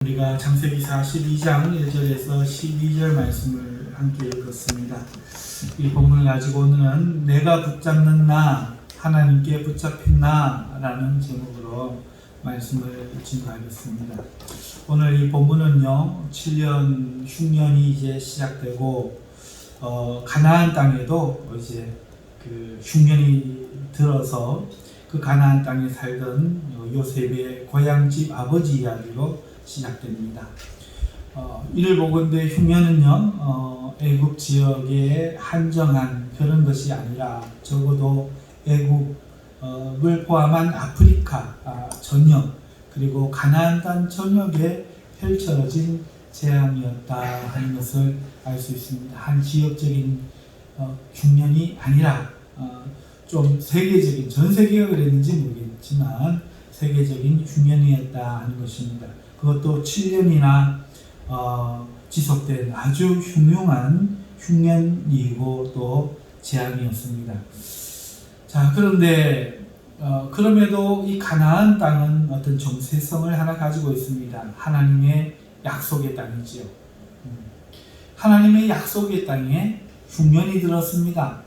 우리가 창세기 42장 1절에서 12절 말씀을 함께 읽었습니다. 이 본문을 가지고 오늘은 내가 붙잡는 나, 하나님께 붙잡힌 나 라는 제목으로 말씀을 진행하겠습니다. 오늘 이 본문은요 7년 흉년이 이제 시작되고 가나안 땅에도 이제 그 흉년이 들어서 그 가나안 땅에 살던 요셉의 고향집 아버지 이야기로 시작됩니다. 이를 보건대 흉년은요 애굽 지역에 한정한 그런 것이 아니라 적어도 애굽을 포함한 아프리카 전역 그리고 가나안 땅 전역에 펼쳐진 재앙이었다 하는 것을 알 수 있습니다. 한 지역적인 흉년이 아니라 좀 세계적인, 전 세계가 그랬는지 모르겠지만 세계적인 흉년이었다 하는 것입니다. 그것도 7년이나 지속된 아주 흉흉한 흉년이고 또 재앙이었습니다. 자, 그런데 그럼에도 이 가나안 땅은 어떤 정체성을 하나 가지고 있습니다. 하나님의 약속의 땅이지요. 하나님의 약속의 땅에 흉년이 들었습니다.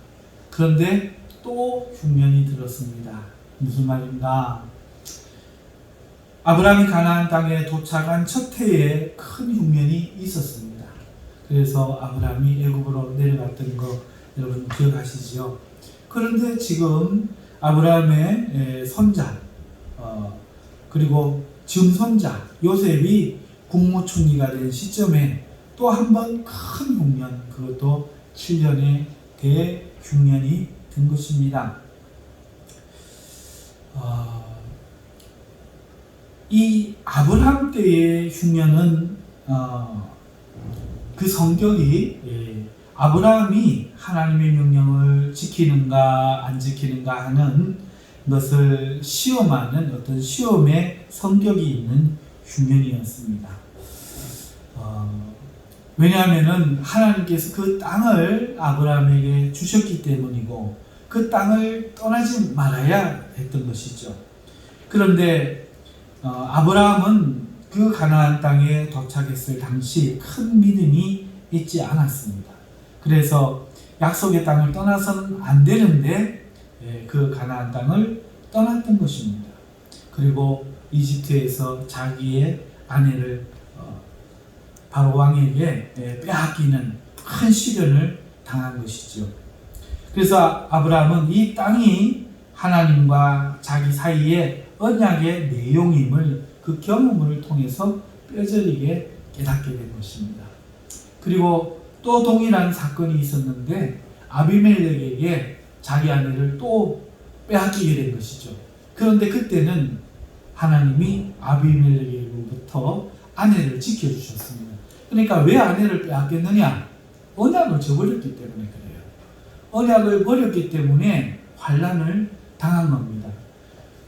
그런데 또 흉년이 들었습니다. 무슨 말인가? 아브라함이 가나안 땅에 도착한 첫 해에 큰 흉년이 있었습니다. 그래서 아브라함이 애굽으로 내려갔던 거 여러분 기억하시죠? 그런데 지금 아브라함의 손자 그리고 증손자 요셉이 국무총리가 된 시점에 또 한 번 큰 흉년, 그것도 7년의 대흉년이 든 것입니다. 이 아브라함 때의 흉년은 그 성격이 아브라함이 하나님의 명령을 지키는가 안 지키는가 하는 것을 시험하는 어떤 시험의 성격이 있는 흉년이었습니다. 왜냐하면 하나님께서 그 땅을 아브라함에게 주셨기 때문이고 그 땅을 떠나지 말아야 했던 것이죠. 그런데 아브라함은 그 가나안 땅에 도착했을 당시 큰 믿음이 있지 않았습니다. 그래서 약속의 땅을 떠나서는 안 되는데 그 가나안 땅을 떠났던 것입니다. 그리고 이집트에서 자기의 아내를 바로 왕에게 빼앗기는 큰 시련을 당한 것이죠. 그래서 아브라함은 이 땅이 하나님과 자기 사이에 언약의 내용임을 그 경험을 통해서 뼈저리게 깨닫게 된 것입니다. 그리고 또 동일한 사건이 있었는데 아비멜렉에게 자기 아내를 또 빼앗기게 된 것이죠. 그런데 그때는 하나님이 아비멜렉으로부터 아내를 지켜주셨습니다. 그러니까 왜 아내를 빼앗겼느냐? 언약을 저버렸기 때문에 그래요. 언약을 버렸기 때문에 환난을 당한 겁니다.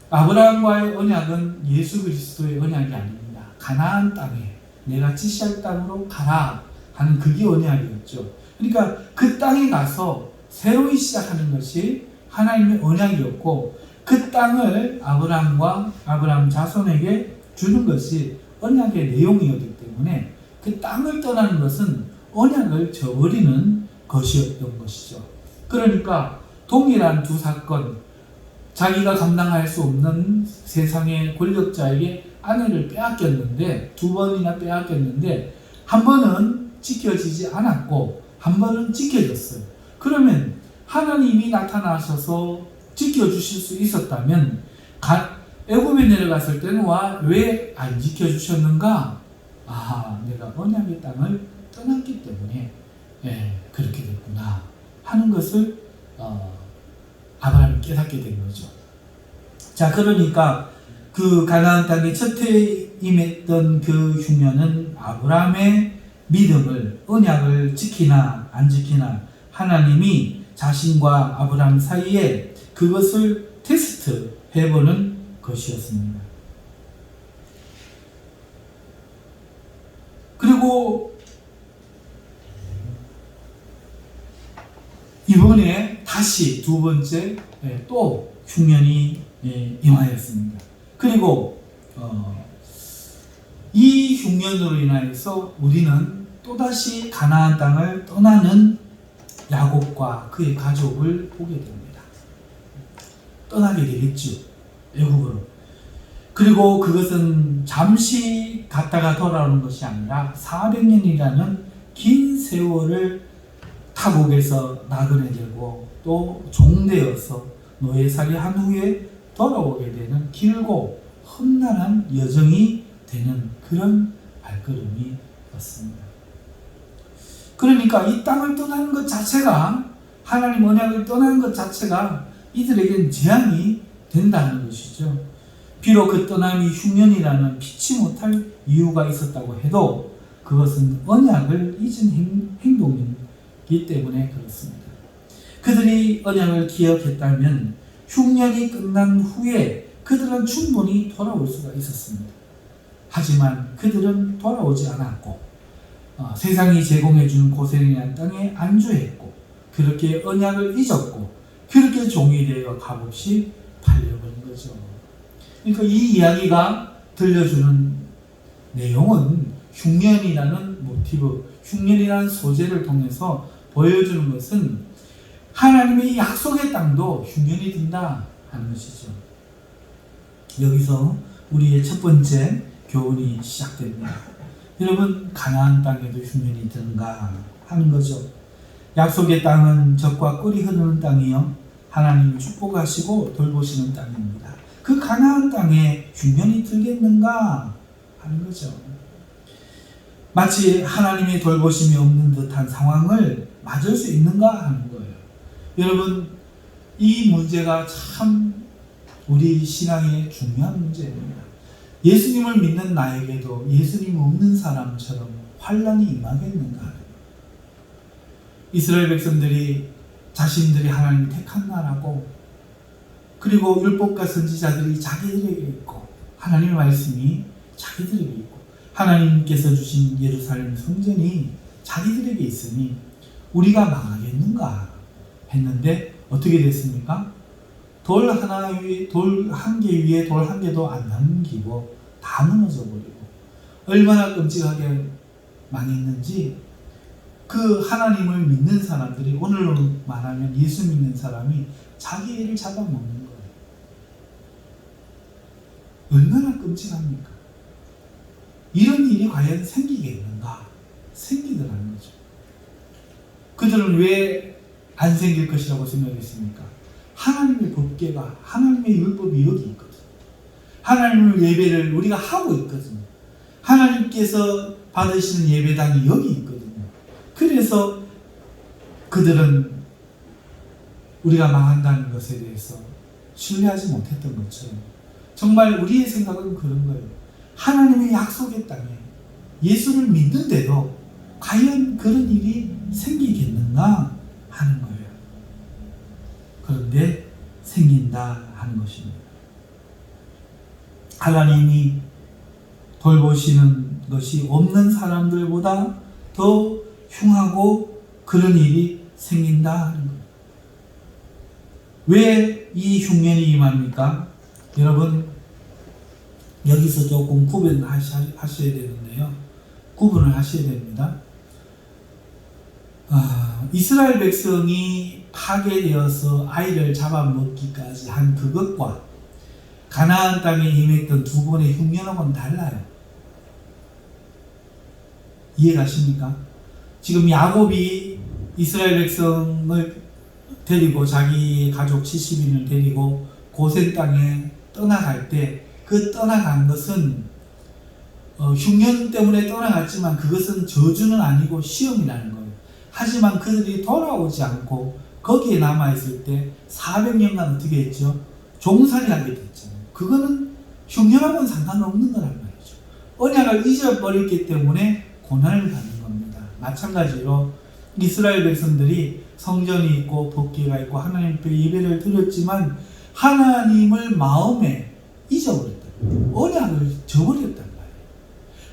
아브라함과의 언약은 예수 그리스도의 언약이 아닙니다. 가나안 땅에 내가 지시할 땅으로 가라 하는 그게 언약이었죠. 그러니까 그 땅에 가서 새로이 시작하는 것이 하나님의 언약이었고 그 땅을 아브라함과 아브라함 자손에게 주는 것이 언약의 내용이었기 때문에 그 땅을 떠나는 것은 언약을 저버리는 것이었던 것이죠. 그러니까 동일한 두 사건, 자기가 감당할 수 없는 세상의 권력자에게 아내를 빼앗겼는데 두 번이나 빼앗겼는데 한 번은 지켜지지 않았고 한 번은 지켜졌어요. 그러면 하나님이 나타나셔서 지켜주실 수 있었다면 애굽에 내려갔을 때는 왜 안 지켜주셨는가? 내가 언약의 땅을 떠났기 때문에 그렇게 됐구나 하는 것을 아브라함이 깨닫게 된 거죠. 자, 그러니까 그 가나안 땅의 첫 해에 임했던 그 흉년은 아브라함의 믿음을, 언약을 지키나 안 지키나 하나님이 자신과 아브라함 사이에 그것을 테스트 해보는 것이었습니다. 그리고 이번에 다시 두 번째 또 흉년이 임하였습니다. 그리고 이 흉년으로 인하여서 우리는 또다시 가나안 땅을 떠나는 야곱과 그의 가족을 보게 됩니다. 떠나게 되겠죠. 애굽으로. 그리고 그것은 잠시 갔다가 돌아오는 것이 아니라 400년이라는 긴 세월을 타국에서 나그네 되고 또 종되어서 노예살이 한 후에 돌아오게 되는 길고 험난한 여정이 되는 그런 발걸음이었습니다. 그러니까 이 땅을 떠나는 것 자체가, 하나님 언약을 떠나는 것 자체가 이들에겐 재앙이 된다는 것이죠. 비록 그 떠남이 흉년이라는 피치 못할 이유가 있었다고 해도 그것은 언약을 잊은 행동이기 때문에 그렇습니다. 그들이 언약을 기억했다면 흉년이 끝난 후에 그들은 충분히 돌아올 수가 있었습니다. 하지만 그들은 돌아오지 않았고 세상이 제공해준 고센이라는 땅에 안주했고 그렇게 언약을 잊었고 그렇게 종이 되어 값없이 팔려버린 거죠. 그러니까 이 이야기가 들려주는 내용은 흉년이라는 모티브, 흉년이라는 소재를 통해서 보여주는 것은 하나님의 약속의 땅도 흉년이 든다 하는 것이죠. 여기서 우리의 첫 번째 교훈이 시작됩니다. 여러분, 가나안 땅에도 흉년이 드는가 하는 거죠. 약속의 땅은 젖과 꿀이 흐르는 땅이요 하나님이 축복하시고 돌보시는 땅입니다. 그 가나안 땅에 흉년이 들겠는가 하는 거죠. 마치 하나님의 돌보심이 없는 듯한 상황을 맞을 수 있는가 하는 거예요. 여러분, 이 문제가 참 우리 신앙의 중요한 문제입니다. 예수님을 믿는 나에게도 예수님 없는 사람처럼 환난이 임하겠는가? 이스라엘 백성들이 자신들이 하나님이 택한 나라고, 그리고 율법과 선지자들이 자기들에게 있고 하나님의 말씀이 자기들에게 있고 하나님께서 주신 예루살렘 성전이 자기들에게 있으니 우리가 망하겠는가 했는데 어떻게 됐습니까? 돌 한 개 위에 돌 한 개도 안 남기고 다 무너져 버리고 얼마나 끔찍하게 망했는지 그 하나님을 믿는 사람들이, 오늘로 말하면 예수 믿는 사람이 자기 애를 잡아먹는 거예요. 얼마나 끔찍합니까? 이런 일이 과연 생기겠는가? 생기더라는 거죠. 그들은 왜 안 생길 것이라고 생각했습니까? 하나님의 법궤가, 하나님의 율법이 여기 있거든요. 하나님의 예배를 우리가 하고 있거든요. 하나님께서 받으시는 예배당이 여기 있거든요. 그래서 그들은 우리가 망한다는 것에 대해서 신뢰하지 못했던 것처럼 정말 우리의 생각은 그런 거예요. 하나님의 약속의 땅에 예수를 믿는데도 과연 그런 일이 생기겠는가 하는 거예요. 그런데 생긴다 하는 것입니다. 하나님이 돌보시는 것이 없는 사람들보다 더 흉하고 그런 일이 생긴다 하는 거예요. 왜 이 흉년이 임합니까? 여러분, 여기서 조금 구분하셔야 되는데요. 구분을 하셔야 됩니다. 이스라엘 백성이 파괴되어서 아이를 잡아먹기까지 한 그것과 가나안 땅에 임했던 두 번의 흉년하고는 달라요. 이해가십니까? 지금 야곱이 이스라엘 백성을 데리고 자기 가족 70인을 데리고 고센 땅에 떠나갈 때 그 떠나간 것은 흉년 때문에 떠나갔지만 그것은 저주는 아니고 시험이라는 거예요. 하지만 그들이 돌아오지 않고 거기에 남아있을 때 400년간 어떻게 했죠? 종살이 하게 됐잖아요. 그거는 흉년하고는 상관없는 거란 말이죠. 언약을 잊어버렸기 때문에 고난을 받는 겁니다. 마찬가지로 이스라엘 백성들이 성전이 있고 법궤가 있고 하나님 앞에 예배를 드렸지만 하나님을 마음에 잊어버렸다. 언약을 저버렸단 말이에요.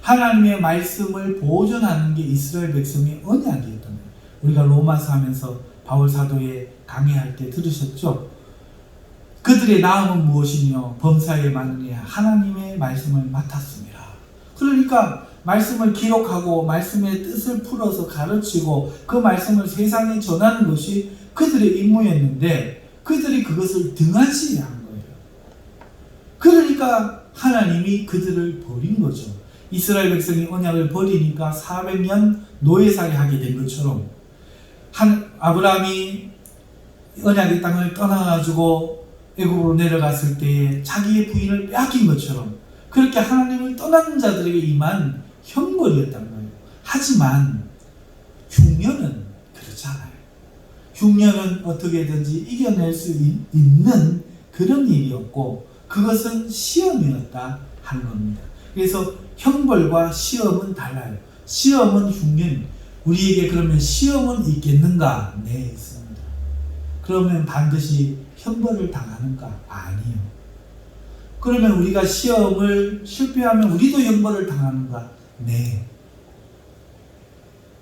하나님의 말씀을 보존하는 게 이스라엘 백성의 언약이었단 말이에요. 우리가 로마서 하면서 바울 사도의 강의할 때 들으셨죠? 그들의 나음은 무엇이며 범사에 많으니 하나님의 말씀을 맡았습니다. 그러니까 말씀을 기록하고 말씀의 뜻을 풀어서 가르치고 그 말씀을 세상에 전하는 것이 그들의 임무였는데 그들이 그것을 등한시한 거예요. 그러니까 하나님이 그들을 버린 거죠. 이스라엘 백성이 언약을 버리니까 400년 노예살이 하게 된 것처럼 아브라함이 언약의 땅을 떠나가지고 애굽으로 내려갔을 때에 자기의 부인을 빼앗긴 것처럼 그렇게 하나님을 떠나는 자들에게 임한 형벌이었단 말이에요. 하지만 흉년은 그렇지 않아요. 흉년은 어떻게든지 이겨낼 수 있는 그런 일이었고 그것은 시험이었다 하는 겁니다. 그래서 형벌과 시험은 달라요. 시험은 흉년. 우리에게 그러면 시험은 있겠는가? 네, 있습니다. 그러면 반드시 형벌을 당하는가? 아니요. 그러면 우리가 시험을 실패하면 우리도 형벌을 당하는가? 네.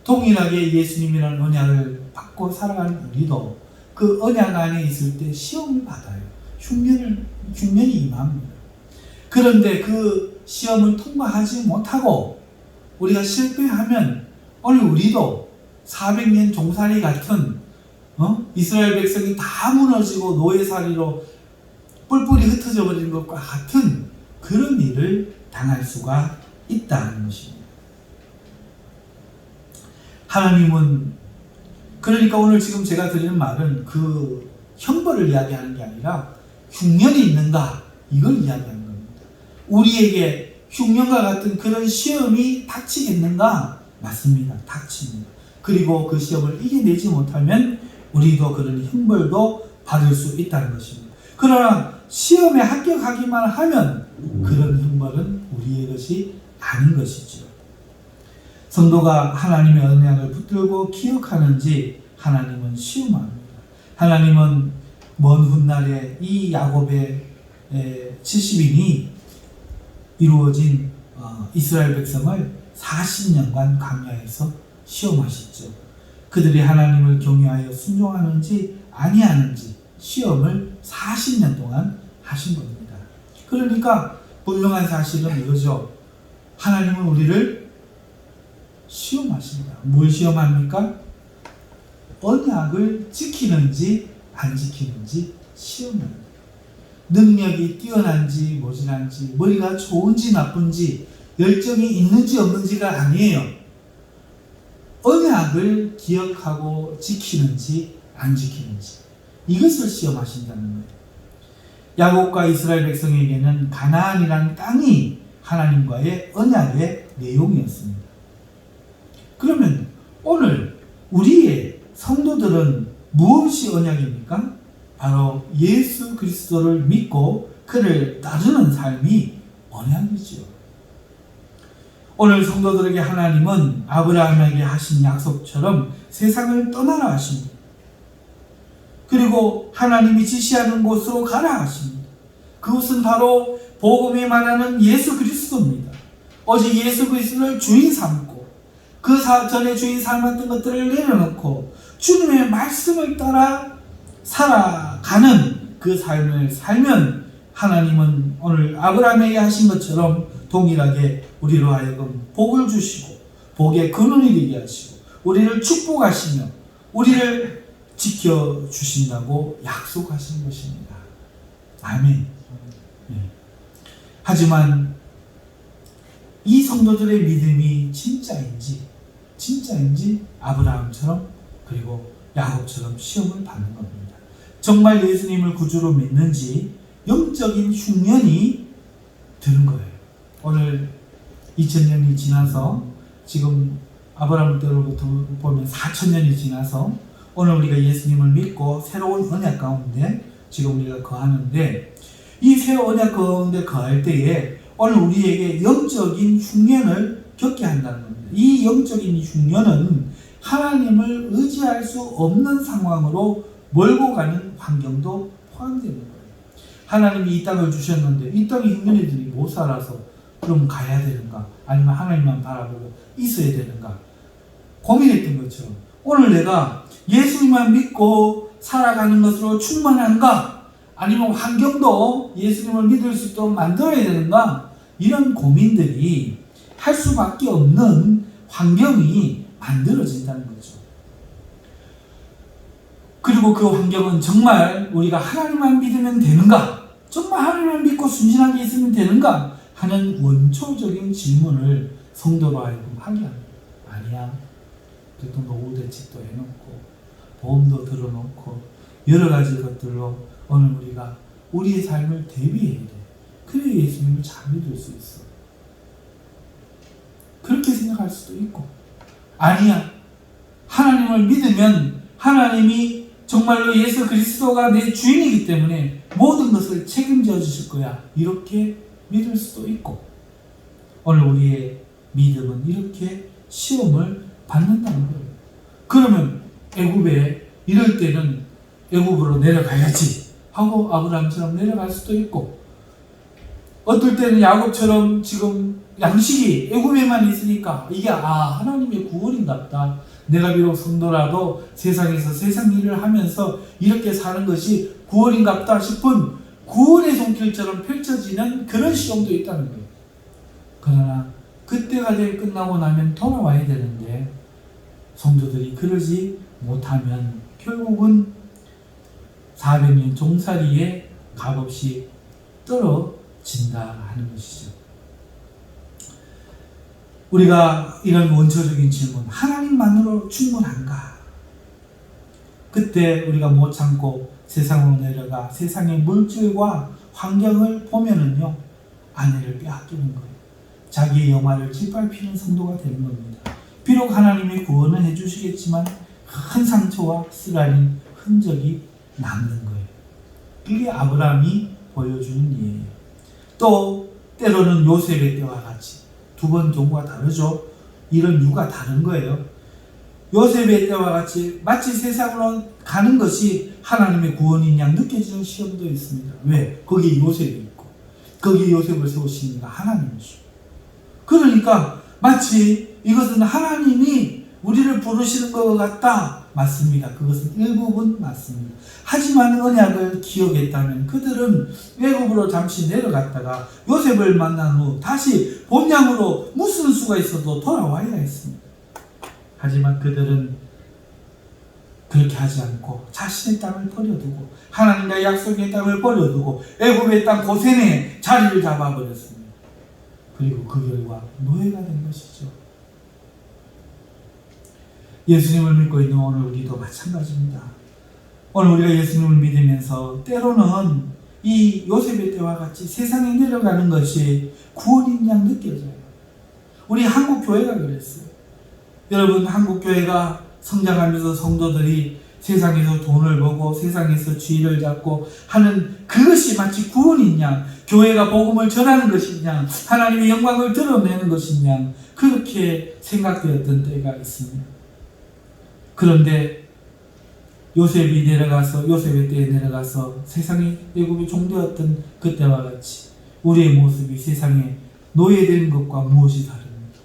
동일하게 예수님이라는 언약을 받고 살아가는 우리도 그 언약 안에 있을 때 시험을 받아요. 흉년이 임합니다. 그런데 그 시험을 통과하지 못하고 우리가 실패하면 오늘 우리도 400년 종살이 같은 이스라엘 백성이 다 무너지고 노예살이로 뿔뿔이 흩어져 버리는 것과 같은 그런 일을 당할 수가 있다는 것입니다. 하나님은 그러니까 오늘 지금 제가 드리는 말은 그 형벌을 이야기하는 게 아니라 흉년이 있는가 이걸 이야기하는 겁니다. 우리에게 흉년과 같은 그런 시험이 닥치겠는가? 맞습니다. 닥칩니다. 그리고 그 시험을 이겨내지 못하면 우리도 그런 형벌도 받을 수 있다는 것입니다. 그러나 시험에 합격하기만 하면 그런 형벌은 우리의 것이 아닌 것이죠. 성도가 하나님의 언약을 붙들고 기억하는지 하나님은 시험합니다. 하나님은 먼 훗날에 이 야곱의 70인이 이루어진 이스라엘 백성을 40년간 광야에서 시험하셨죠. 그들이 하나님을 경외하여 순종하는지 아니하는지 시험을 40년 동안 하신 겁니다. 그러니까 분명한 사실은 이거죠. 하나님은 우리를 시험하십니다. 뭘 시험합니까? 언약을 지키는지 안 지키는지 시험합니다. 능력이 뛰어난지 모자란지 머리가 좋은지 나쁜지 열정이 있는지 없는지가 아니에요. 언약을 기억하고 지키는지 안 지키는지 이것을 시험하신다는 거예요. 야곱과 이스라엘 백성에게는 가나안이라는 땅이 하나님과의 언약의 내용이었습니다. 그러면 오늘 우리의 성도들은 무엇이 언약입니까? 바로 예수 그리스도를 믿고 그를 따르는 삶이 언약이죠. 오늘 성도들에게 하나님은 아브라함에게 하신 약속처럼 세상을 떠나라 하십니다. 그리고 하나님이 지시하는 곳으로 가라 하십니다. 그것은 바로 복음이 말하는 예수 그리스도입니다. 오직 예수 그리스도를 주인 삼고 그 전에 주인 삼았던 것들을 내려놓고 주님의 말씀을 따라 살아가는 그 삶을 살면 하나님은 오늘 아브라함에게 하신 것처럼 동일하게 우리로 하여금 복을 주시고 복의 근원이 되게 하시고 우리를 축복하시며 우리를 지켜주신다고 약속하신 것입니다. 아멘. 하지만 이 성도들의 믿음이 진짜인지 아브라함처럼 그리고 야곱처럼 시험을 받는 겁니다. 정말 예수님을 구주로 믿는지 영적인 흉년이 드는 거예요. 오늘 2000년이 지나서 지금 아브라함 때로부터 보면 4000년이 지나서 오늘 우리가 예수님을 믿고 새로운 언약 가운데 지금 우리가 거하는데 이 새로운 언약 가운데 거할 때에 오늘 우리에게 영적인 흉년을 겪게 한다는 겁니다. 이 영적인 흉년은 하나님을 의지할 수 없는 상황으로 몰고 가는 환경도 포함되는 거예요. 하나님이 이 땅을 주셨는데 이 땅에 흉년이들이 못 살아서 그럼 가야 되는가? 아니면 하나님만 바라보고 있어야 되는가? 고민했던 것처럼 오늘 내가 예수님만 믿고 살아가는 것으로 충만한가? 아니면 환경도 예수님을 믿을 수 있도록 만들어야 되는가? 이런 고민들이 할 수밖에 없는 환경이 만들어진다는 거죠. 그리고 그 환경은 정말 우리가 하나님만 믿으면 되는가? 정말 하나님만 믿고 순진하게 있으면 되는가? 하는 원초적인 질문을 성도로 하여금 하게 합니다. 아니야. 그래도 노후대책도 해놓고 보험도 들어놓고 여러 가지 것들로 오늘 우리가 우리의 삶을 대비해야 돼. 그래야 예수님을 잘 믿을 수 있어. 그렇게 생각할 수도 있고, 아니야. 하나님을 믿으면 하나님이 정말로 예수 그리스도가 내 주인이기 때문에 모든 것을 책임져 주실 거야. 이렇게 믿을 수도 있고, 오늘 우리의 믿음은 이렇게 시험을 받는다는 거예요. 그러면 애굽에 이럴 때는 애굽으로 내려가야지 하고 아브라함처럼 내려갈 수도 있고, 어떨 때는 야곱처럼 지금 양식이 애굽에만 있으니까 이게 하나님의 구원인갑다. 내가 비록 성도라도 세상에서 세상 일을 하면서 이렇게 사는 것이 구원인갑다 싶은 구원의 손길처럼 펼쳐지는 그런 시험도 있다는 거예요. 그러나 그때가 끝나고 나면 돌아와야 되는데 성도들이 그러지 못하면 결국은 400년 종살이에 값없이 떨어진다 하는 것이죠. 우리가 이런 원초적인 질문, 하나님만으로 충분한가? 그때 우리가 못 참고 세상으로 내려가 세상의 물질과 환경을 보면은요, 아내를 빼앗기는 거예요. 자기의 영화를 짓밟히는 성도가 되는 겁니다. 비록 하나님이 구원을 해주시겠지만 큰 상처와 쓰라린 흔적이 남는 거예요. 이게 아브라함이 보여주는 예예요. 또 때로는 요셉의 때와 같이 두 번 경우가 다르죠. 이런 이유가 다른 거예요. 요셉의 때와 같이 마치 세상으로 가는 것이 하나님의 구원인 양 느껴지는 시험도 있습니다. 왜? 거기에 요셉이 있고 거기에 요셉을 세우시니까 하나님이죠. 그러니까 마치 이것은 하나님이 우리를 부르시는 것 같다. 맞습니다. 그것은 일부분 맞습니다. 하지만 언약을 기억했다면 그들은 외국으로 잠시 내려갔다가 요셉을 만난 후 다시 본향으로 무슨 수가 있어도 돌아와야 했습니다. 하지만 그들은 그렇게 하지 않고 자신의 땅을 버려두고 하나님과의 약속의 땅을 버려두고 애굽의 땅 고센에 자리를 잡아버렸습니다. 그리고 그 결과 노예가 된 것이죠. 예수님을 믿고 있는 오늘 우리도 마찬가지입니다. 오늘 우리가 예수님을 믿으면서 때로는 이 요셉의 때와 같이 세상에 내려가는 것이 구원인 양 느껴져요. 우리 한국교회가 그랬어요. 여러분, 한국교회가 성장하면서 성도들이 세상에서 돈을 벌고 세상에서 지위를 잡고 하는 그것이 마치 구원인 양, 교회가 복음을 전하는 것인 양, 하나님의 영광을 드러내는 것인 양, 그렇게 생각되었던 때가 있습니다. 그런데 요셉의 때에 내려가서 세상의 애굽이 종되었던 그때와 같이 우리의 모습이 세상에 노예된 것과 무엇이 다릅니까?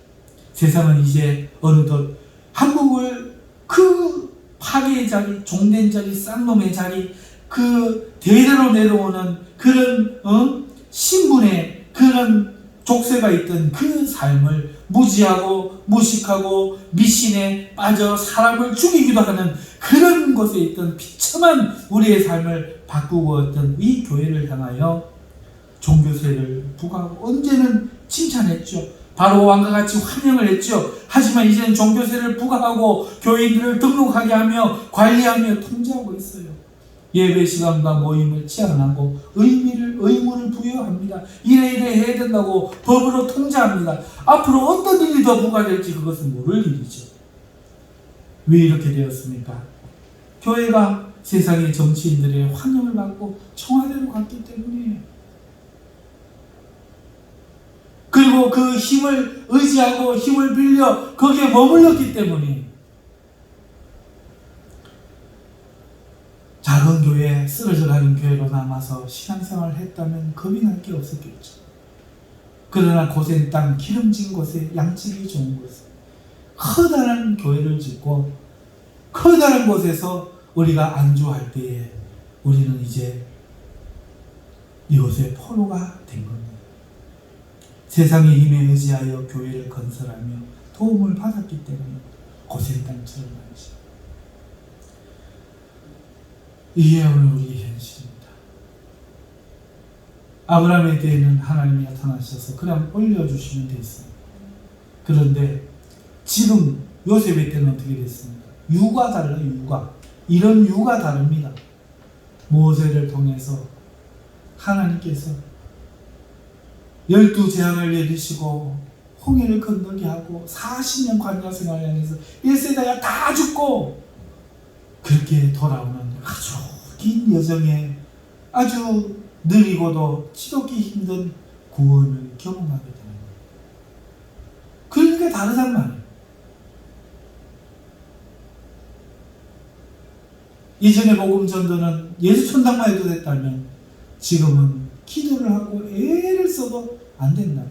세상은 이제 어느덧 한국을 그 파괴의 자리, 종된 자리, 쌍놈의 자리, 그 대대로 내려오는 그런 신분의 그런 족쇄가 있던 그 삶을 무지하고 무식하고 미신에 빠져 사람을 죽이기도 하는 그런 곳에 있던 비참한 우리의 삶을 바꾸고 있던 이 교회를 향하여 종교세를 부과하고 언제는 칭찬했죠. 바로 왕과 같이 환영을 했죠. 하지만 이제는 종교세를 부과하고 교인들을 등록하게 하며 관리하며 통제하고 있어요. 예배 시간과 모임을 제한하고 의무를 부여합니다. 이래 해야 된다고 법으로 통제합니다. 앞으로 어떤 일이 더 부과될지 그것은 모를 일이죠. 왜 이렇게 되었습니까? 교회가 세상의 정치인들의 환영을 받고 청와대로 갔기 때문이에요. 그리고 그 힘을 의지하고 힘을 빌려 거기에 머물렀기 때문이에요. 작은 교회, 쓰러져가는 교회로 남아서 신앙생활을 했다면 겁이 날 게 없었겠죠. 그러나 고센 땅, 기름진 곳에 양식이 좋은 곳에 커다란 교회를 짓고 커다란 곳에서 우리가 안주할 때에 우리는 이제 이곳의 포로가 된 겁니다. 세상의 힘에 의지하여 교회를 건설하며 도움을 받았기 때문에 고생땅처럼 말이죠. 이게 오늘 우리의 현실입니다. 아브라함에 대해는 하나님이 나타나셔서 그냥 올려주시면 됐어요. 그런데 지금 요셉의 때는 어떻게 됐습니까? 유가 달라요. 유가. 이런 유가 다릅니다. 모세를 통해서 하나님께서 12재앙을 내리시고 홍해를 건너게 하고 40년 광야 생활을 하면서 1세대가 다 죽고 그렇게 돌아오는 아주 긴 여정에 아주 느리고도 지독히 힘든 구원을 경험하게 되는 거예요. 그러니까 다르단 말이에요. 이전에 복음 전도는 예수 천당만 해도 됐다면 지금은 기도를 하고 애를 써도 안 된다.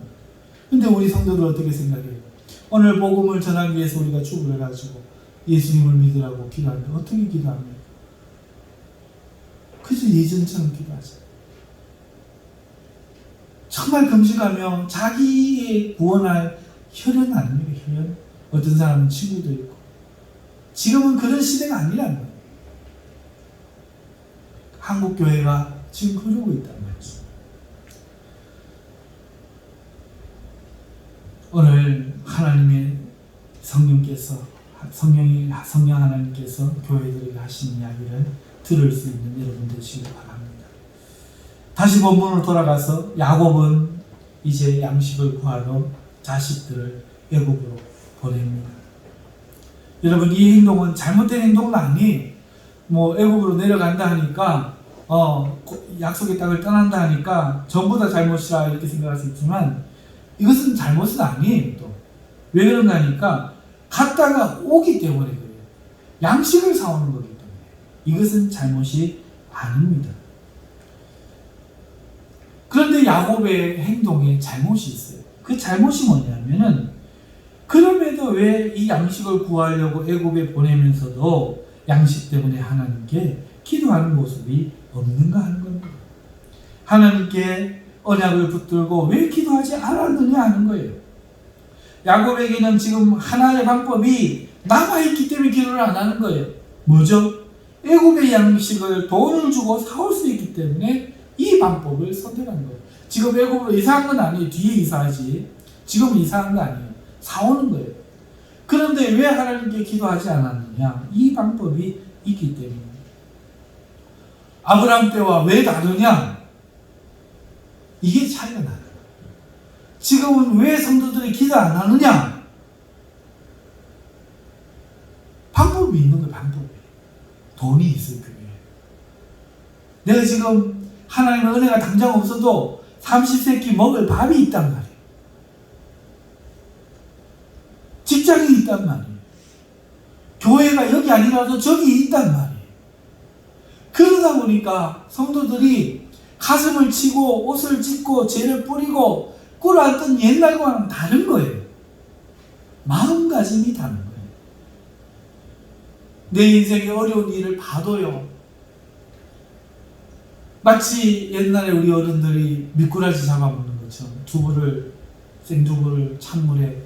근데 우리 성도들 어떻게 생각해요? 오늘 복음을 전하기 위해서 우리가 죽을 해가지고 예수님을 믿으라고 기도하는데 어떻게 기도합니까? 그저 예전처럼 기도하죠. 정말 금식하며 자기의 구원할 혈연 아닙니까? 혈연? 어떤 사람은 친구도 있고. 지금은 그런 시대가 아니란 말이에요. 한국교회가 지금 그러고 있단 말이죠. 오늘 하나님의 성령 하나님께서 교회들에게 하신 이야기를 들을 수 있는 여러분 되시길 바랍니다. 다시 본문으로 돌아가서 야곱은 이제 양식을 구하러 자식들을 애굽으로 보냅니다. 여러분, 이 행동은 잘못된 행동은 아니에요. 애굽으로 내려간다 하니까 약속의 땅을 떠난다 하니까 전부 다 잘못이라 이렇게 생각할 수 있지만 이것은 잘못은 아니에요. 또 왜 그런가 하니까 갔다가 오기 때문에 그래요. 양식을 사오는 거기 때문에 이것은 잘못이 아닙니다. 그런데 야곱의 행동에 잘못이 있어요. 그 잘못이 뭐냐면은 그럼에도 왜 이 양식을 구하려고 애굽에 보내면서도 양식 때문에 하나님께 기도하는 모습이 없는가 하는 겁니다. 하나님께 언약을 붙들고 왜 기도하지 않았느냐 하는 거예요. 야곱에게는 지금 하나의 방법이 남아있기 때문에 기도를 안 하는 거예요. 뭐죠? 애굽의 양식을 돈을 주고 사올 수 있기 때문에 이 방법을 선택한 거예요. 지금 애굽으로 이사한 건 아니에요. 뒤에 이사하지. 지금 이사한 거 아니에요. 사오는 거예요. 그런데 왜 하나님께 기도하지 않았느냐? 이 방법이 있기 때문에. 아브라함 때와 왜 다르냐? 이게 차이가 나요. 지금은 왜 성도들이 기도 안 하느냐? 방법이 있는 거예요. 방법이. 돈이 있어요. 그게. 내가 지금 하나님의 은혜가 당장 없어도 30세끼 먹을 밥이 있단 말이에요. 직장이 있단 말이에요. 교회가 여기 아니라도 저기 있단 말이에요. 그러다 보니까 성도들이 가슴을 치고 옷을 찢고 죄를 뿌리고 꿇어앉던 옛날과는 다른 거예요. 마음가짐이 다른 거예요. 내 인생의 어려운 일을 봐도요. 마치 옛날에 우리 어른들이 미꾸라지 잡아먹는 것처럼 생두부를 찬물에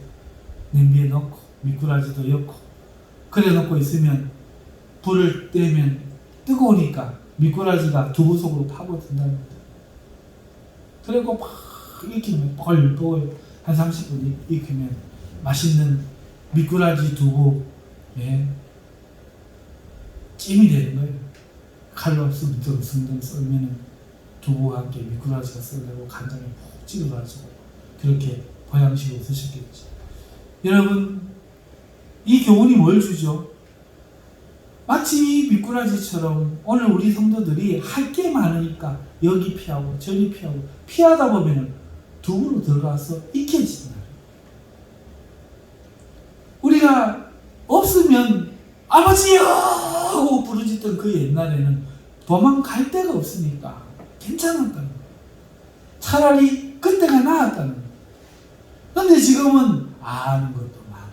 냄비에 넣고 미꾸라지도 넣고 그래 놓고 있으면 불을 떼면 뜨거우니까 미꾸라지가 두부 속으로 파고든다는 거예요. 그리고 막 익히면 뻘뻘 한 30분 익히면 맛있는 미꾸라지 두부 찜이 되는 거예요. 칼로 승등 썰면은 두부와 함께 미꾸라지가 썰리고 간장에 푹 찍어가지고 그렇게 보양식으로 드셨겠죠. 여러분, 이 교훈이 뭘 주죠? 마치 미꾸라지처럼 오늘 우리 성도들이 할 게 많으니까 여기 피하고 저기 피하다 보면 두부로 들어가서 익혀진다. 우리가 없으면 아버지요! 하고 부르짖던 그 옛날에는 도망갈 데가 없으니까 괜찮았다는 거예요. 차라리 그때가 나았다는 거예요. 그런데 지금은 아는 것도 많아.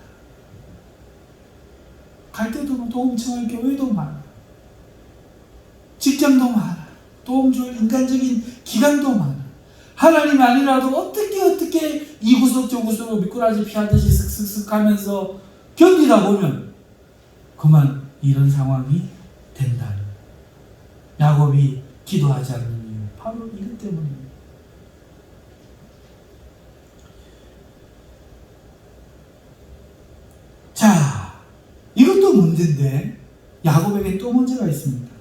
갈 때도 도움 청할 교회도 많아. 직장도 많아. 도움 줄 인간적인 기관도 많아. 하나님이 아니라도 어떻게 이 구석 저 구석으로 미꾸라지 피하듯이 슥슥슥 하면서 견디다 보면 그만 이런 상황이 된다는, 야곱이 기도하지 않는 이유 바로 이것 때문입니다. 자, 이것도 문제인데 야곱에게 또 문제가 있습니다.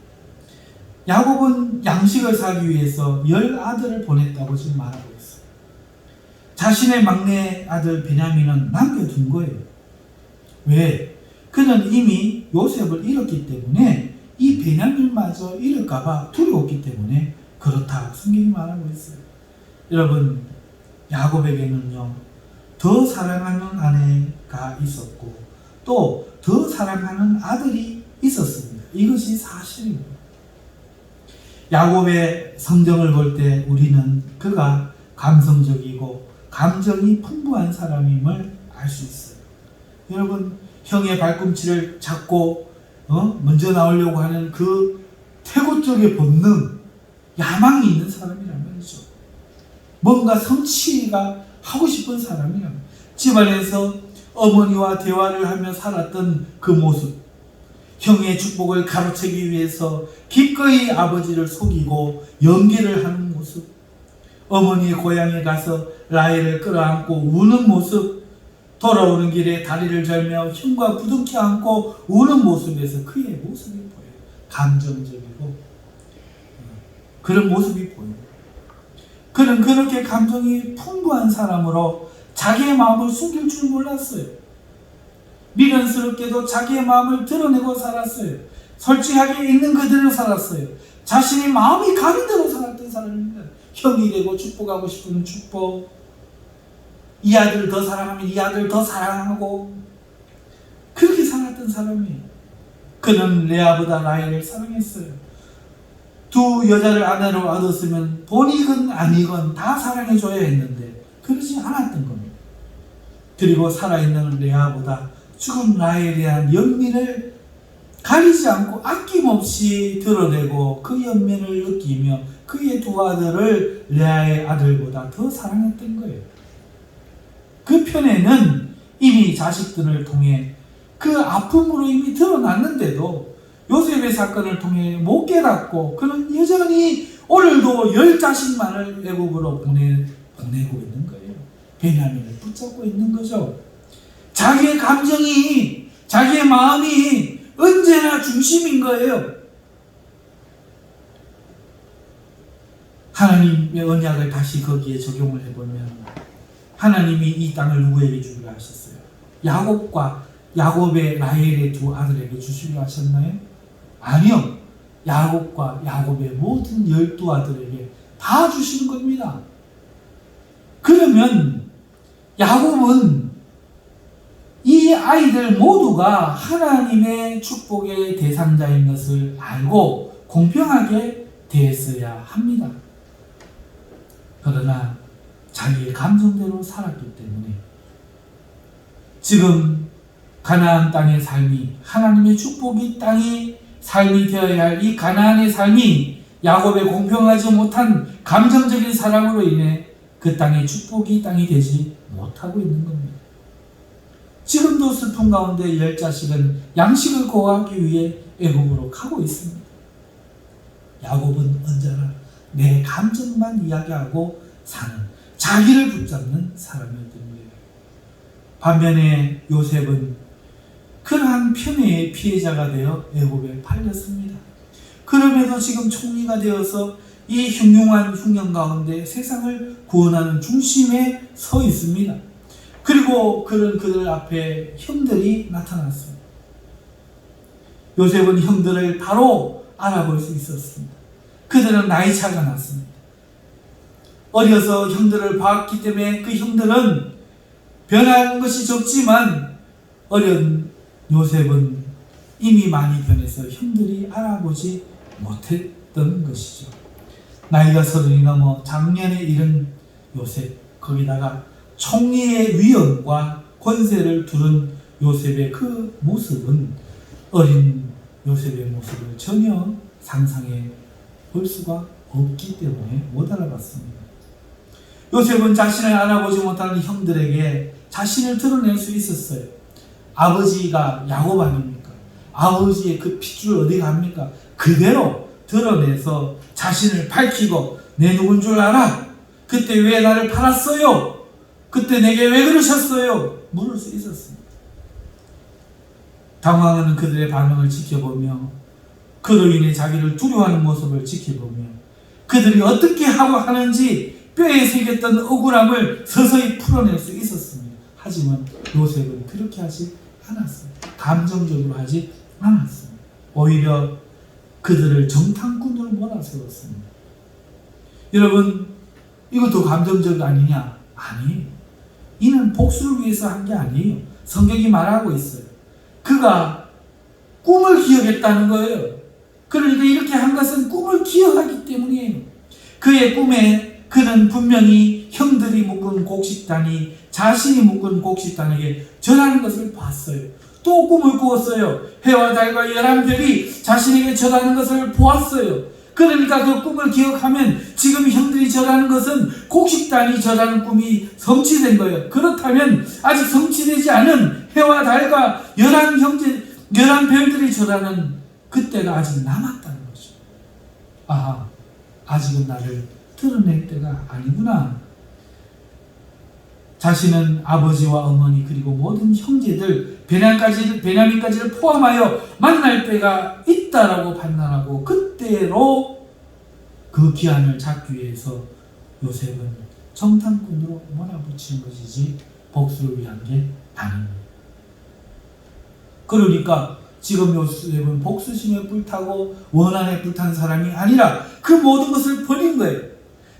야곱은 양식을 사기 위해서 10아들을 보냈다고 지금 말하고 있어요. 자신의 막내 아들 베냐민은 남겨둔 거예요. 왜? 그는 이미 요셉을 잃었기 때문에 이 베냐민마저 잃을까봐 두려웠기 때문에 그렇다 성경이 말하고 있어요. 여러분, 야곱에게는요 더 사랑하는 아내가 있었고 또 더 사랑하는 아들이 있었습니다. 이것이 사실입니다. 야곱의 성정을 볼 때 우리는 그가 감성적이고 감정이 풍부한 사람임을 알 수 있어요. 여러분, 형의 발꿈치를 잡고 먼저 나오려고 하는 그 태고 쪽의 본능, 야망이 있는 사람이란 말이죠. 뭔가 성취가 하고 싶은 사람이란, 집안에서 어머니와 대화를 하며 살았던 그 모습, 형의 축복을 가로채기 위해서 기꺼이 아버지를 속이고 연기를 하는 모습, 어머니의 고향에 가서 라헬을 끌어안고 우는 모습, 돌아오는 길에 다리를 절며 형과 부둥켜 안고 우는 모습에서 그의 모습이 보여요. 감정적이고 그런 모습이 보여요. 그는 그렇게 감정이 풍부한 사람으로 자기의 마음을 숨길 줄 몰랐어요. 미련스럽게도 자기의 마음을 드러내고 살았어요. 솔직하게 있는 그대로 살았어요. 자신의 마음이 가는 대로 살았던 사람입니다. 형이 되고 축복하고 싶으면 축복, 이 아들을 더 사랑하면 이 아들을 더 사랑하고, 그렇게 살았던 사람이에요. 그는 레아보다 라헬을 사랑했어요. 두 여자를 아내로 얻었으면 본이건 아니건 다 사랑해줘야 했는데 그러지 않았던 겁니다. 그리고 살아있는 레아보다 죽은 라헬에 대한 연민을 가리지 않고 아낌없이 드러내고 그 연민을 느끼며 그의 두 아들을 레아의 아들보다 더 사랑했던 거예요. 그 편에는 이미 자식들을 통해 그 아픔으로 이미 드러났는데도 요셉의 사건을 통해 못 깨닫고 그는 여전히 오늘도 10자식만을 애국으로 보내고 있는 거예요. 베냐민을 붙잡고 있는 거죠. 자기의 감정이, 자기의 마음이 언제나 중심인 거예요. 하나님의 언약을 다시 거기에 적용을 해보면 하나님이 이 땅을 누구에게 주기로 하셨어요? 야곱의 라헬의 두 아들에게 주시기로 하셨나요? 아니요. 야곱과 야곱의 모든 12아들에게 다 주시는 겁니다. 그러면 야곱은 이 아이들 모두가 하나님의 축복의 대상자인 것을 알고 공평하게 대했어야 합니다. 그러나 자기의 감정대로 살았기 때문에 지금 가나안 땅의 삶이, 하나님의 축복이 땅의 삶이 되어야 할 이 가나안의 삶이 야곱의 공평하지 못한 감정적인 사랑으로 인해 그 땅의 축복이 땅이 되지 못하고 있는 겁니다. 지금도 슬픔 가운데 10자식은 양식을 구하기 위해 애굽으로 가고 있습니다. 야곱은 언제나 내 감정만 이야기하고 사는, 자기를 붙잡는 사람이었던 거예요. 반면에 요셉은 그러한 편애의 피해자가 되어 애굽에 팔렸습니다. 그럼에도 지금 총리가 되어서 이 흉흉한 흉년 가운데 세상을 구원하는 중심에 서 있습니다. 그리고 그들 앞에 형들이 나타났습니다. 요셉은 형들을 바로 알아볼 수 있었습니다. 그들은 나이 차가 났습니다. 어려서 형들을 봤기 때문에 그 형들은 변한 것이 적지만 어린 요셉은 이미 많이 변해서 형들이 알아보지 못했던 것이죠. 나이가 30이 넘어 장년에 이른 요셉, 거기다가 총리의 위엄과 권세를 두른 요셉의 그 모습은 어린 요셉의 모습을 전혀 상상해 볼 수가 없기 때문에 못 알아봤습니다. 요셉은 자신을 알아보지 못하는 형들에게 자신을 드러낼 수 있었어요. 아버지가 야곱 아닙니까? 아버지의 그 핏줄 어디 갑니까? 그대로 드러내서 자신을 밝히고 내 누군 줄 알아? 그때 왜 나를 팔았어요? 그때 내게 왜 그러셨어요? 물을 수 있었습니다. 당황하는 그들의 반응을 지켜보며 그로 인해 자기를 두려워하는 모습을 지켜보며 그들이 어떻게 하고 하는지 뼈에 새겼던 억울함을 서서히 풀어낼 수 있었습니다. 하지만 요셉은 그렇게 하지 않았습니다. 감정적으로 하지 않았습니다. 오히려 그들을 정탐꾼으로 몰아세웠습니다. 여러분, 이것도 감정적 아니냐? 아니에요. 이는 복수를 위해서 한 게 아니에요. 성경이 말하고 있어요. 그가 꿈을 기억했다는 거예요. 그러니까 이렇게 한 것은 꿈을 기억하기 때문이에요. 그의 꿈에 그는 분명히 형들이 묶은 곡식단이 자신이 묶은 곡식단에게 절하는 것을 봤어요. 또 꿈을 꾸었어요. 해와 달과 11별이 자신에게 절하는 것을 보았어요. 그러니까 그 꿈을 기억하면 지금 형들이 절하는 것은 곡식단이 절하는 꿈이 성취된 거예요. 그렇다면 아직 성취되지 않은 해와 달과 11별들이 절하는 그때가 아직 남았다는 거죠. 아하, 아직은 나를 드러낼 때가 아니구나. 자신은 아버지와 어머니 그리고 모든 형제들 베냐민까지를 포함하여 만날 때가 있다라고 판단하고 그때로 그 기한을 잡기 위해서 요셉은 정탐꾼으로 몰아붙인 것이지 복수를 위한 게 아닙니다. 그러니까 지금 요셉은 복수심에 불타고 원한에 불탄 사람이 아니라 그 모든 것을 버린 거예요.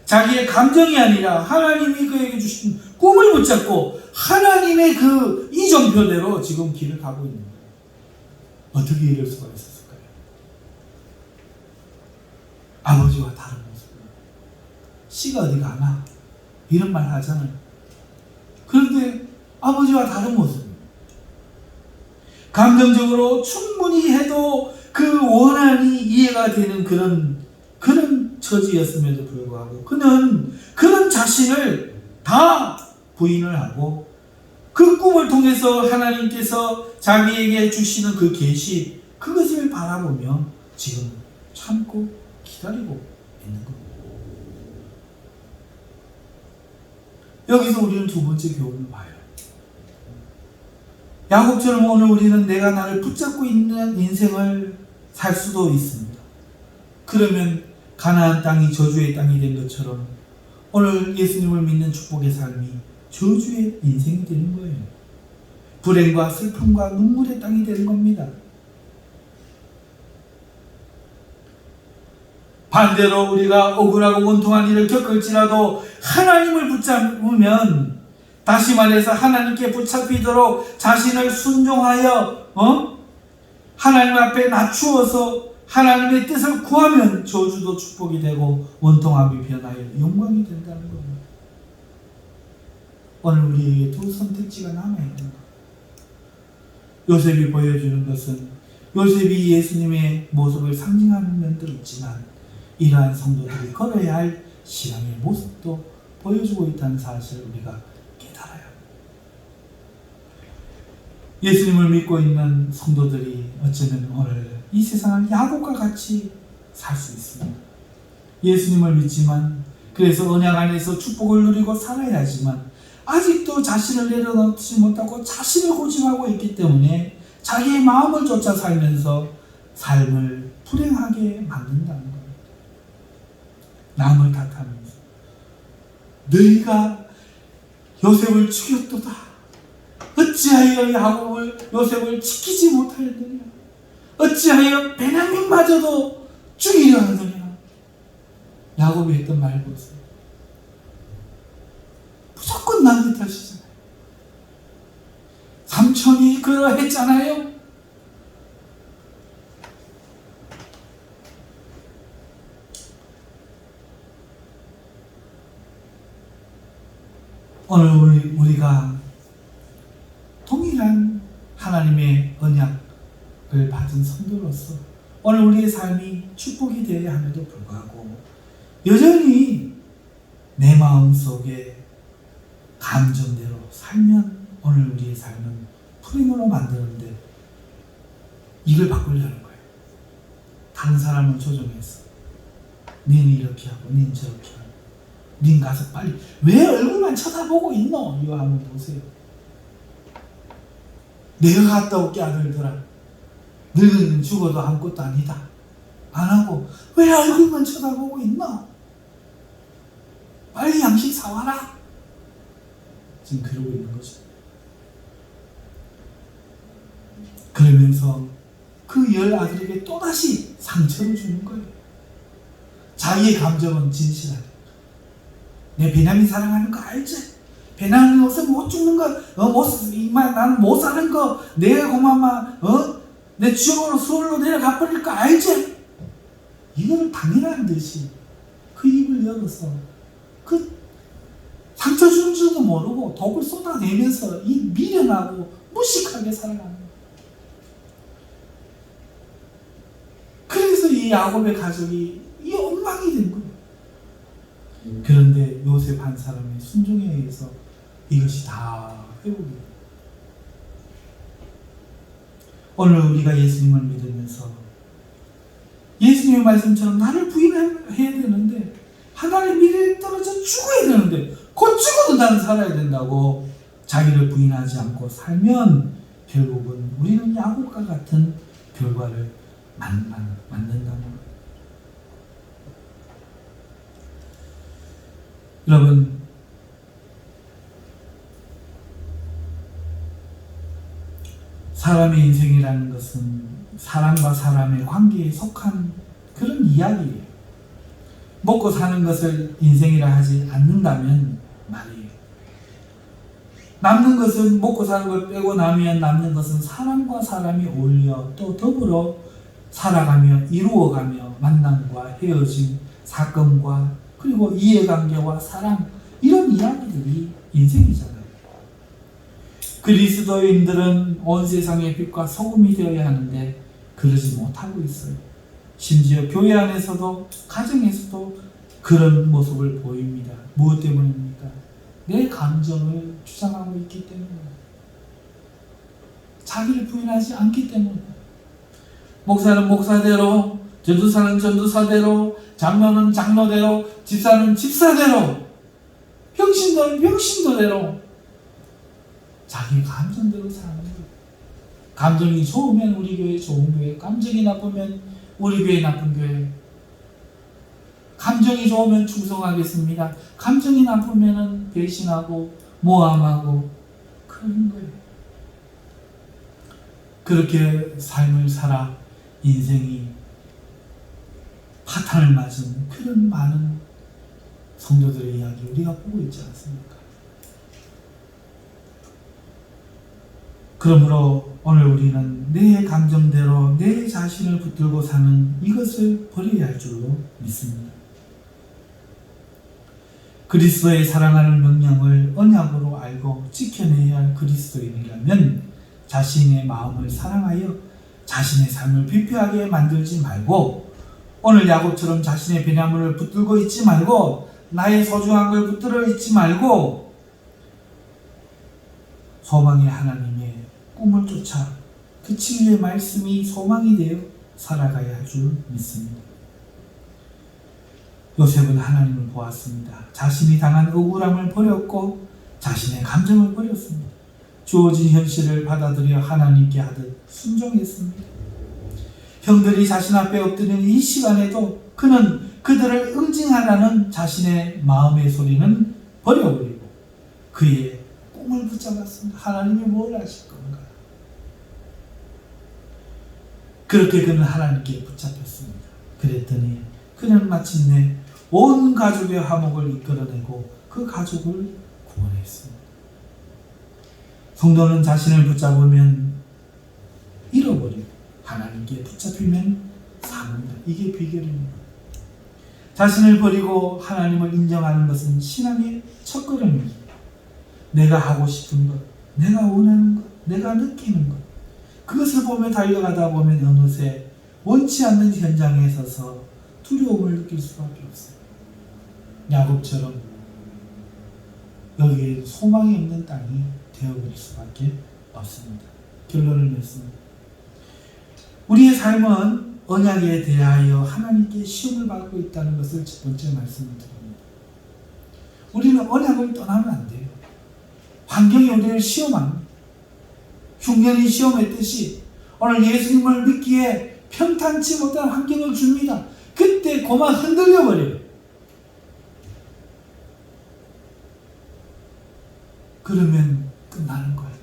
자기의 감정이 아니라 하나님이 그에게 주신 꿈을 붙잡고 하나님의 그 이정표대로 지금 길을 가고 있는 거예요. 어떻게 이럴 수가 있었을까요? 아버지와 다른 모습으로. 씨가 어디 가나? 이런 말 하잖아요. 그런데 아버지와 다른 모습. 감정적으로 충분히 해도 그 원한이 이해가 되는 그런 처지였음에도 불구하고 그는 그런 자신을 다 부인을 하고 그 꿈을 통해서 하나님께서 자기에게 주시는 그 계시 그것을 바라보며 지금 참고 기다리고 있는 겁니다. 여기서 우리는 두 번째 교훈을 봐요. 야곱처럼 오늘 우리는 내가 나를 붙잡고 있는 인생을 살 수도 있습니다. 그러면 가나안 땅이 저주의 땅이 된 것처럼 오늘 예수님을 믿는 축복의 삶이 저주의 인생이 되는 거예요. 불행과 슬픔과 눈물의 땅이 되는 겁니다. 반대로 우리가 억울하고 원통한 일을 겪을지라도 하나님을 붙잡으면 다시 말해서 하나님께 붙잡히도록 자신을 순종하여 하나님 앞에 낮추어서 하나님의 뜻을 구하면 저주도 축복이 되고 원통함이 변하여 영광이 된다는 겁니다. 오늘 우리에게 두 선택지가 남아있는 것. 요셉이 보여주는 것은 요셉이 예수님의 모습을 상징하는 면도 있지만 이러한 성도들이 걸어야 할 신앙의 모습도 보여주고 있다는 사실을 우리가 깨달아야 합니다. 예수님을 믿고 있는 성도들이 어쩌면 오늘 이 세상을 야곱과 같이 살 수 있습니다. 예수님을 믿지만 그래서 언약 안에서 축복을 누리고 살아야 하지만 아직도 자신을 내려놓지 못하고 자신을 고집하고 있기 때문에 자기의 마음을 쫓아 살면서 삶을 불행하게 만든다는 겁니다. 남을 탓하면서 너희가 요셉을 죽였도다. 어찌하여 요셉을 지키지 못하였느냐. 어찌하여 베냐민마저도 죽이려 하느냐. 야곱이 했던 말 보세요. 무조건 남의 탓이잖아요. 삼촌이 그러했잖아요. 오늘 우리가 동일한 하나님의 언약을 받은 성도로서 오늘 우리의 삶이 축복이 되어야 함에도 불구하고 여전히 내 마음속에 감정대로 살면 오늘 우리의 삶은 프림으로 만드는데 이걸 바꾸려는 거예요. 다른 사람을 조종해서 니는 이렇게 하고 니는 저렇게 하고 닌 가서 빨리 왜 얼굴만 쳐다보고 있노? 이거 한번 보세요. 내가 갔다 올게 아들들아. 너는 죽어도 아무것도 아니다. 안 하고 왜 얼굴만 쳐다보고 있노? 빨리 양식 사와라. 지금 그러고 있는 거죠. 그러면서 그 10아들에게 또다시 상처를 주는 거예요. 자기의 감정은 진실하게. 내 베냐민 사랑하는 거 알지? 베냐민 옷은 못 죽는 거, 나는 못 사는 거, 내가 고마마, 내 지옥으로 수월로 내려가 버릴 거 알지? 이거는 당연한 듯이 그 입을 열어서 그 상처 주는 줄도 모르고 독을 쏟아내면서 이 미련하고 무식하게 살아가는 거예요. 그래서 이 야곱의 가족이 이 엉망이 된 거예요. 그런데 요셉 한 사람의 순종에 의해서 이것이 다 회복이 돼요. 오늘 우리가 예수님을 믿으면서 예수님의 말씀처럼 나를 부인해야 되는데 하나님 미래에 떨어져 죽어야 되는데 곧 죽어도 나는 살아야 된다고 자기를 부인하지 않고 살면 결국은 우리는 야곱과 같은 결과를 만든다는 거예요. 여러분, 사람의 인생이라는 것은 사람과 사람의 관계에 속한 그런 이야기예요. 먹고 사는 것을 인생이라 하지 않는다면 말이에요. 남는 것은 먹고 사는 걸 빼고 나면 남는 것은 사람과 사람이 어울려 또 더불어 살아가며 이루어가며 만남과 헤어짐, 사건과 그리고 이해관계와 사랑 이런 이야기들이 인생이잖아요. 그리스도인들은 온 세상의 빛과 소금이 되어야 하는데 그러지 못하고 있어요. 심지어 교회 안에서도 가정에서도 그런 모습을 보입니다. 무엇 때문입니까? 내 감정을 주장하고 있기 때문입니다. 자기를 부인하지 않기 때문입니다. 목사는 목사대로, 전도사는 전도사대로, 장로는 장로대로, 집사는 집사대로, 병신도는 병신도대로 자기 감정대로 사는 거예요. 감정이 좋으면 우리 교회 좋은 교회, 감정이 나쁘면 우리 교회 나쁜 교회. 감정이 좋으면 충성하겠습니다. 감정이 나쁘면 배신하고 모함하고 그런 거예요. 그렇게 삶을 살아 인생이 파탄을 맞은 그런 많은 성도들의 이야기 우리가 보고 있지 않습니까? 그러므로 오늘 우리는 내 감정대로 내 자신을 붙들고 사는 이것을 버려야 할 줄로 믿습니다. 그리스도의 사랑하는 명령을 언약으로 알고 지켜내야 할 그리스도인이라면 자신의 마음을 사랑하여 자신의 삶을 비표하게 만들지 말고 오늘 야곱처럼 자신의 베냐민을 붙들고 있지 말고 나의 소중한 걸 붙들어 있지 말고 소망의 하나님의 꿈을 쫓아 그 진리의 말씀이 소망이 되어 살아가야 할 줄 믿습니다. 요셉은 하나님을 보았습니다. 자신이 당한 억울함을 버렸고 자신의 감정을 버렸습니다. 주어진 현실을 받아들여 하나님께 하듯 순종했습니다. 형들이 자신 앞에 엎드리는 이 시간에도 그는 그들을 응징하라는 자신의 마음의 소리는 버려버리고 그의 꿈을 붙잡았습니다. 하나님이 뭘 하실 건가? 그렇게 그는 하나님께 붙잡혔습니다. 그랬더니 그는 마침내 온 가족의 화목을 이끌어내고 그 가족을 구원했습니다. 성도는 자신을 붙잡으면 잃어버리고 하나님께 붙잡히면 삽니다. 이게 비결입니다. 자신을 버리고 하나님을 인정하는 것은 신앙의 첫걸음입니다. 내가 하고 싶은 것, 내가 원하는 것, 내가 느끼는 것 그것을 보며 달려가다 보면 어느새 원치 않는 현장에 서서 두려움을 느낄 수밖에 없어요. 야곱처럼 여기에 소망이 없는 땅이 되어버릴 수밖에 없습니다. 결론을 맺습니다. 우리의 삶은 언약에 대하여 하나님께 시험을 받고 있다는 것을 첫 번째 말씀을 드립니다. 우리는 언약을 떠나면 안 돼요. 환경이 우리를 시험합니다. 흉년이 시험했듯이 오늘 예수님을 믿기에 평탄치 못한 환경을 줍니다. 그때 그만 흔들려 버려요. 그러면 끝나는 거예요.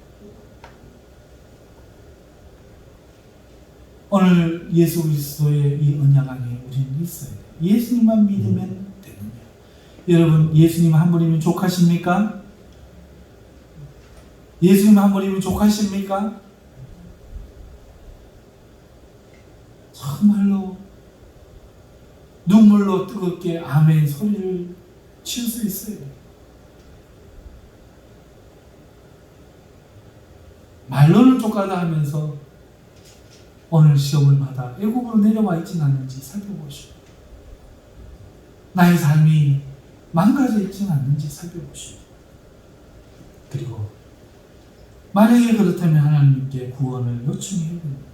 오늘 예수 그리스도의 이 언약 안에 우리는 있어야 돼요. 예수님만 믿으면 되는 거예요. 여러분, 예수님 한 분이면 족하십니까? 예수님 한 분이면 족하십니까? 정말로 눈물로 뜨겁게 아멘 소리를 칠 수 있어요. 말로는 족하다 하면서 오늘 시험을 받아 애국으로 내려와 있지는 않는지 살펴보시오. 나의 삶이 망가져 있지는 않는지 살펴보시오. 그리고 만약에 그렇다면 하나님께 구원을 요청해야 됩니다.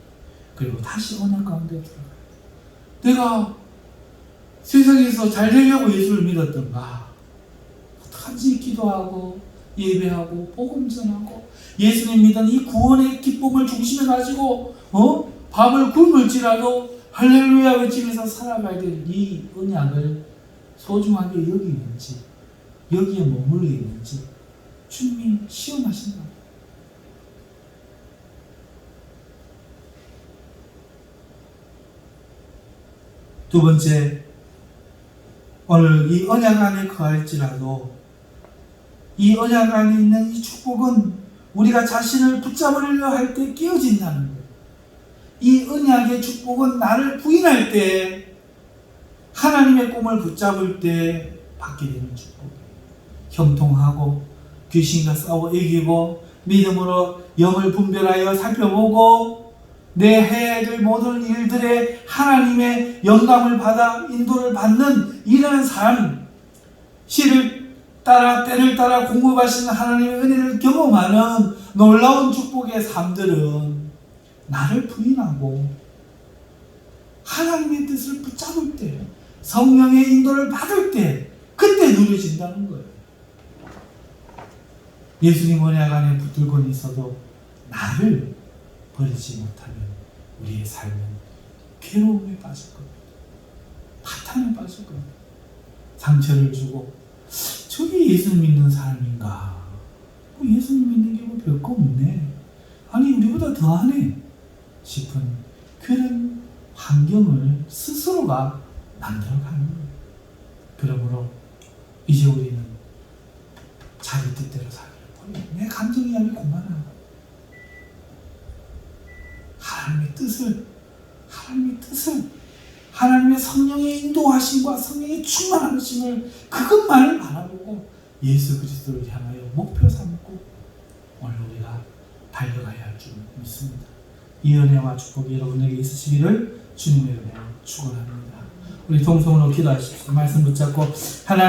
그리고 다시 언약 가운데 들어가요. 내가 세상에서 잘 되려고 예수를 믿었던가, 어떡하지? 기도하고 예배하고 복음 전하고 예수님 믿은 이 구원의 기쁨을 중심에 가지고 밥을 굶을지라도 할렐루야 외치면서 살아가야 될 이 언약을 소중하게 여기는지, 여기에 머물러 있는지 주님이 시험하신다. 두 번째, 오늘 이 언약 안에 거할지라도 이 언약 안에 있는 이 축복은 우리가 자신을 붙잡으려 할 때 깨어진다는 거예요. 이 언약의 축복은 나를 부인할 때, 하나님의 꿈을 붙잡을 때 받게 되는 축복이에요. 형통하고 귀신과 싸워 이기고 믿음으로 영을 분별하여 살펴보고 내 해야 될 모든 일들에 하나님의 영감을 받아 인도를 받는 이런 삶, 시를 따라 때를 따라 공급하시는 하나님의 은혜를 경험하는 놀라운 축복의 삶들은 나를 부인하고 하나님의 뜻을 붙잡을 때, 성령의 인도를 받을 때, 그때 누려진다는 거예요. 예수님 언약 안에 붙들고 있어도 나를 버리지 못하면 우리의 삶은 괴로움에 빠질 겁니다. 파탄에 빠질 겁니다. 상처를 주고 저게 예수님 믿는 삶인가? 예수님 믿는 게 뭐 별거 없네. 아니 우리보다 더하네 싶은 그런 환경을 스스로가 만들어가는 거예요. 그러므로 이제 우리는 자기 뜻대로 살기를 버리고 내 감정이야말로 그만하고 하나님의 뜻을 하나님의 성령의 인도하심과 성령의 충만하심을 그것만을 바라보고 예수 그리스도를 향하여 목표 삼고 오늘 우리가 달려가야 할 줄 믿습니다. 이 은혜와 축복이 여러분에게 있으시기를 주님의 은혜로 축원합니다. 우리 동성으로 기도하십시오. 말씀 붙잡고 하나님